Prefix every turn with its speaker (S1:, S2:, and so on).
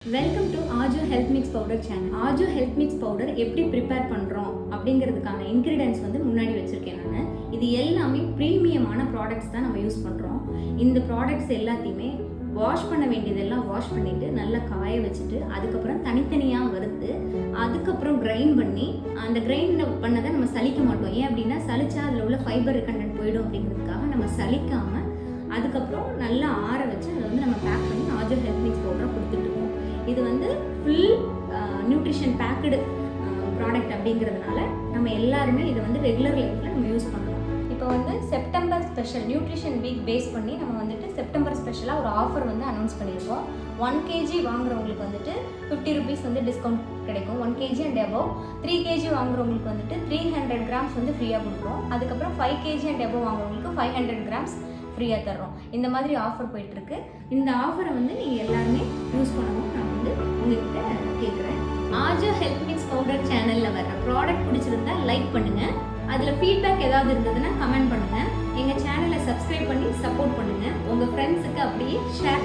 S1: Welcome to Aajo health mix powder channel. Aajo health mix powder எப்படி prepare பண்ணுறோம் அப்படிங்கிறதுக்கான ingredients வந்து முன்னாடி வச்சுருக்கேன் நான். இது எல்லாமே ப்ரீமியமான ப்ராடக்ட்ஸ் தான் நம்ம யூஸ் பண்ணுறோம். இந்த ப்ராடக்ட்ஸ் எல்லாத்தையுமே வாஷ் பண்ண வேண்டியதெல்லாம் வாஷ் பண்ணிவிட்டு நல்லா காய வச்சுட்டு அதுக்கப்புறம் தனித்தனியாக வறுத்து அதுக்கப்புறம் கிரைண்ட் பண்ணி அந்த கிரைண்ட் பண்ணதை நம்ம சலிக்க மாட்டோம். ஏன் அப்படின்னா சலிச்சா அதில் உள்ள ஃபைபர் கண்டென்ட் போயிடும் அப்படிங்கிறதுக்காக நம்ம சலிக்காமல் அதுக்கப்புறம் நல்லா ஆற வச்சு அதை வந்து நம்ம பேக் பண்ணி ஆஜோ ஹெல்த் மிக்ஸ் பவுடராக கொடுத்துட்ருக்கோம். இது வந்து ஃபுல் நியூட்ரிஷன் பேக்கடு ப்ராடக்ட் அப்படிங்கிறதுனால நம்ம எல்லாருமே இதை வந்து ரெகுலர் லைஃப்பில் நம்ம யூஸ் பண்ணுறோம். இப்போ வந்து September special nutrition week base பண்ணி நம்ம வந்துட்டு செப்டம்பர் ஸ்பெஷலாக ஒரு ஆஃபர் வந்து அனௌன்ஸ் பண்ணியிருக்கோம். 1 kg வாங்குறவங்களுக்கு வந்துட்டு 50 rupees வந்து டிஸ்கவுண்ட் கிடைக்கும். 1 kg அண்ட் above. 3 kg வாங்குறவங்களுக்கு வந்துட்டு 300 grams வந்து ஃப்ரீயாக கொடுக்குறோம். அதுக்கப்புறம் 5 kg அண்ட் above வாங்குறவங்களுக்கு 500 grams ஃப்ரீயாக தர்றோம். இந்த மாதிரி ஆஃபர் போயிட்டுருக்கு. இந்த ஆஃபரை வந்து நீங்கள் எல்லாருமே யூஸ் பண்ணணும் நான் வந்து உங்ககிட்ட கேட்குறேன். ஆஜோ ஹெல்த் மிக்ஸ் பவுடர் சேனலில் வர ப்ராடக்ட் பிடிச்சிருந்தா லைக் பண்ணுங்கள். அதில் ஃபீட்பேக் ஏதாவது இருந்ததுன்னா கமெண்ட் பண்ணுங்கள். எங்கள் சேனலை சப்ஸ்கிரைப் பண்ணி சப்போர்ட் பண்ணுங்கள். உங்கள் ஃப்ரெண்ட்ஸுக்கு அப்படியே ஷேர்